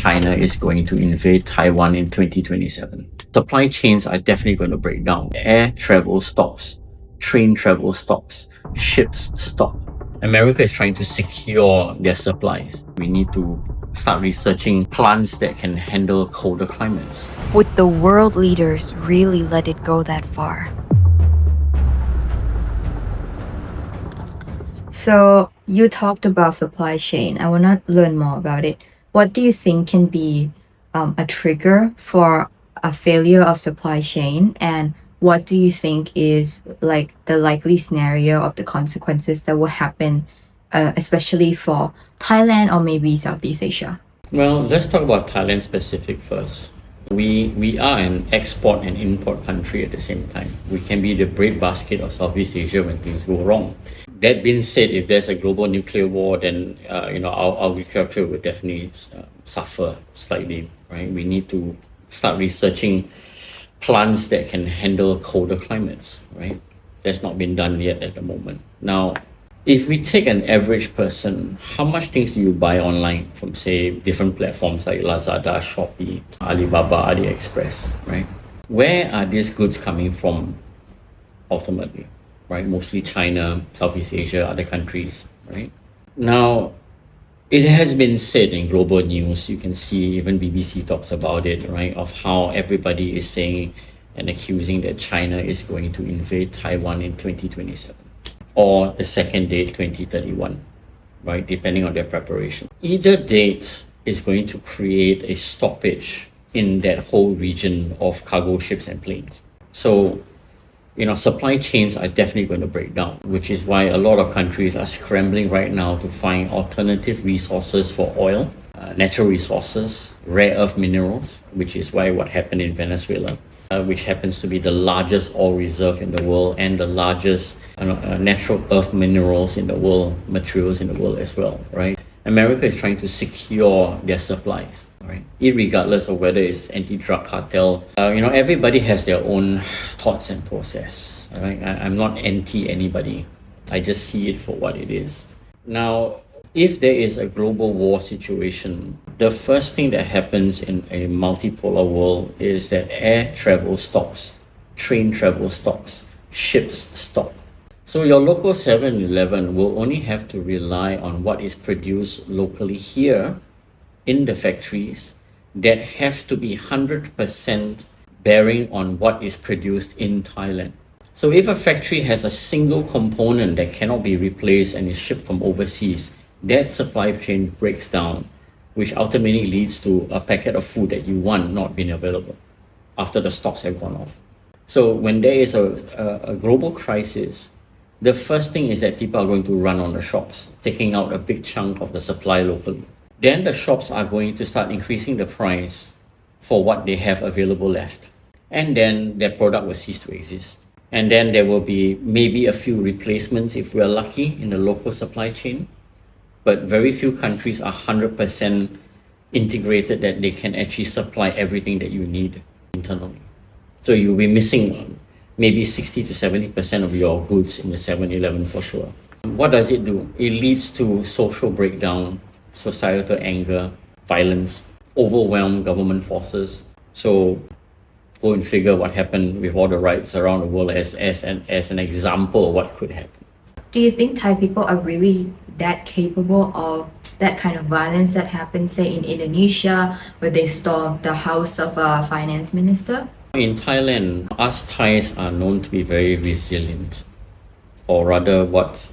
China is going to invade Taiwan in 2027. Supply chains are definitely going to break down. Air travel stops, train travel stops, ships stop. America is trying to secure their supplies. We need to start researching plants that can handle colder climates. Would the world leaders really let it go that far? So you talked about supply chain. I want to learn more about it. What do you think can be a trigger for a failure of supply chain, and what do you think is like the likely scenario of the consequences that will happen, especially for Thailand or maybe Southeast Asia? Well, let's talk about Thailand specific first. We are an export and import country at the same time. We can be the breadbasket of Southeast Asia when things go wrong. That being said, if there's a global nuclear war, then our agriculture would definitely suffer slightly, right? We need to start researching plants that can handle colder climates, right? That's not been done yet at the moment. Now, if we take an average person, how much things do you buy online from, say, different platforms like Lazada, Shopee, Alibaba, AliExpress, right? Where are these goods coming from ultimately, right? Mostly China, Southeast Asia, other countries, right? Now, it has been said in global news, you can see even BBC talks about it, right? Of how everybody is saying and accusing that China is going to invade Taiwan in 2027. Or the second date, 2031, right? Depending on their preparation. Either date is going to create a stoppage in that whole region of cargo ships and planes. So, supply chains are definitely going to break down, which is why a lot of countries are scrambling right now to find alternative resources for oil, natural resources, rare earth minerals, which is why what happened in Venezuela, which happens to be the largest oil reserve in the world and the largest natural earth minerals in the world, materials in the world as well, right? America is trying to secure their supplies, right? Irregardless of whether it's anti-drug cartel, everybody has their own thoughts and process, right? I'm not anti anybody. I just see it for what it is. Now, if there is a global war situation, the first thing that happens in a multipolar world is that air travel stops, train travel stops, ships stop. So your local 7-Eleven will only have to rely on what is produced locally here in the factories that have to be 100% bearing on what is produced in Thailand. So if a factory has a single component that cannot be replaced and is shipped from overseas, that supply chain breaks down, which ultimately leads to a packet of food that you want not being available after the stocks have gone off. So when there is a global crisis, the first thing is that people are going to run on the shops, taking out a big chunk of the supply locally. Then the shops are going to start increasing the price for what they have available left. And then their product will cease to exist. And then there will be maybe a few replacements if we're lucky in the local supply chain. But very few countries are 100% integrated that they can actually supply everything that you need internally. So you'll be missing maybe 60 to 70% of your goods in the 7-Eleven for sure. What does it do? It leads to social breakdown, societal anger, violence, overwhelmed government forces. So go and figure what happened with all the riots around the world as an example of what could happen. Do you think Thai people are really that capable of that kind of violence that happened, say, in Indonesia, where they stormed the house of a finance minister? In Thailand, us Thais are known to be very resilient, or rather what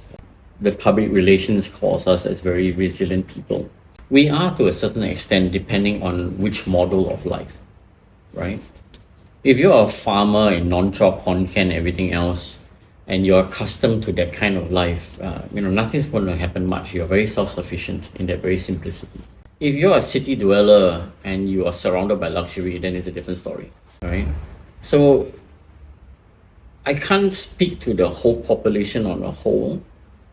the public relations calls us as very resilient people. We are to a certain extent depending on which model of life, right? If you're a farmer in non-chop, con-can, everything else, and you're accustomed to that kind of life, nothing's going to happen much. You're very self-sufficient in that very simplicity. If you're a city dweller and you are surrounded by luxury, then it's a different story, right? So I can't speak to the whole population on a whole.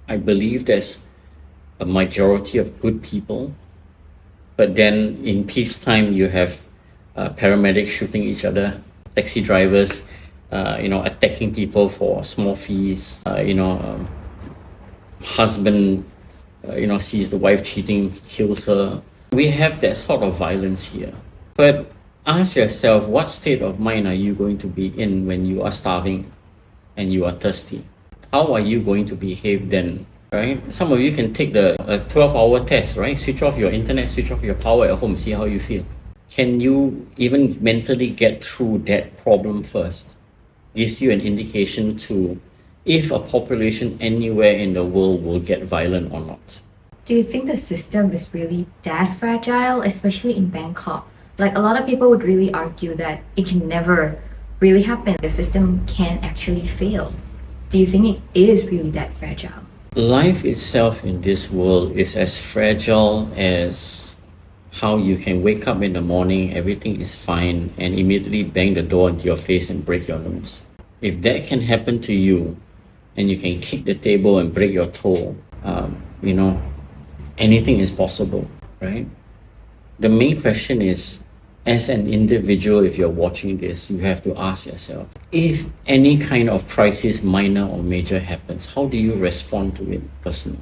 I believe there's a majority of good people, but then in peacetime you have paramedics shooting each other, taxi drivers, attacking people for small fees, husband, sees the wife cheating, kills her, We have that sort of violence here. But ask yourself, what state of mind are you going to be in when you are starving and you are thirsty? How are you going to behave then? Right? Some of you can take the 12-hour test, right? Switch off your internet, switch off your power at home, see how you feel. Can you even mentally get through that problem first? Gives you an indication to if a population anywhere in the world will get violent or not. Do you think the system is really that fragile, especially in Bangkok? Like a lot of people would really argue that it can never really happen. The system can actually fail. Do you think it is really that fragile? Life itself in this world is as fragile as how you can wake up in the morning, everything is fine, and immediately bang the door into your face and break your nose. If that can happen to you, and you can kick the table and break your toe, anything is possible, right? The main question is, as an individual, if you're watching this, you have to ask yourself, if any kind of crisis, minor or major, happens, how do you respond to it personally?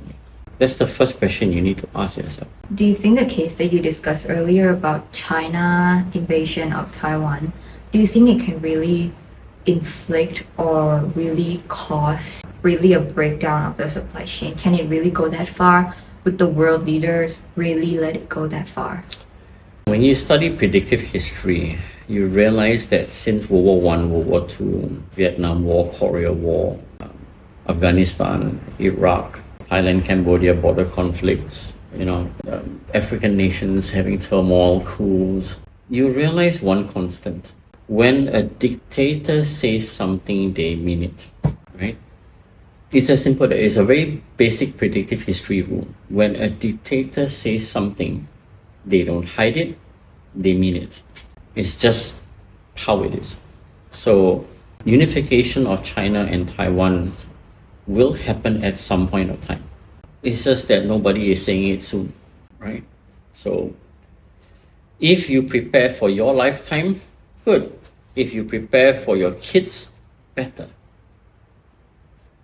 That's the first question you need to ask yourself. Do you think the case that you discussed earlier about China invasion of Taiwan, do you think it can really inflict or really cause really a breakdown of the supply chain? Can it really go that far? Would the world leaders really let it go that far? When you study predictive history, you realize that since World War I, World War II, Vietnam War, Korea War, Afghanistan, Iraq, Thailand, Cambodia border conflicts, African nations having turmoil, coups, you realize one constant. When a dictator says something, they mean it, right? It's as simple that it's a very basic predictive history rule. When a dictator says something, they don't hide it, they mean it. It's just how it is. So unification of China and Taiwan will happen at some point of time. It's just that nobody is saying it soon, right? So if you prepare for your lifetime, good. If you prepare for your kids, better.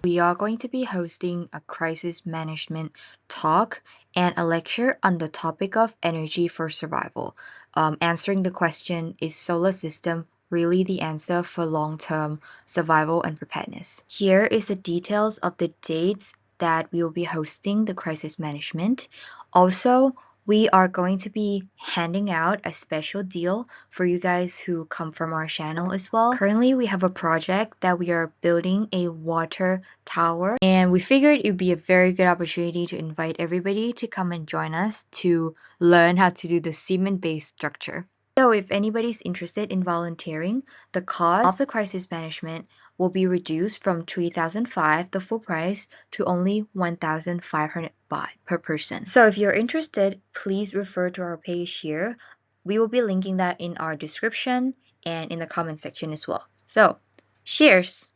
We are going to be hosting a crisis management talk and a lecture on the topic of energy for survival. Answering the question, is solar system really the answer for long-term survival and preparedness? Here is the details of the dates that we will be hosting the crisis management. Also, we are going to be handing out a special deal for you guys who come from our channel as well. Currently, we have a project that we are building a water tower, and we figured it would be a very good opportunity to invite everybody to come and join us to learn how to do the cement-based structure. So if anybody's interested in volunteering, the cost of the crisis management will be reduced from 3,005, the full price, to only 1,500 baht per person. So if you're interested, please refer to our page here. We will be linking that in our description and in the comment section as well. So, cheers!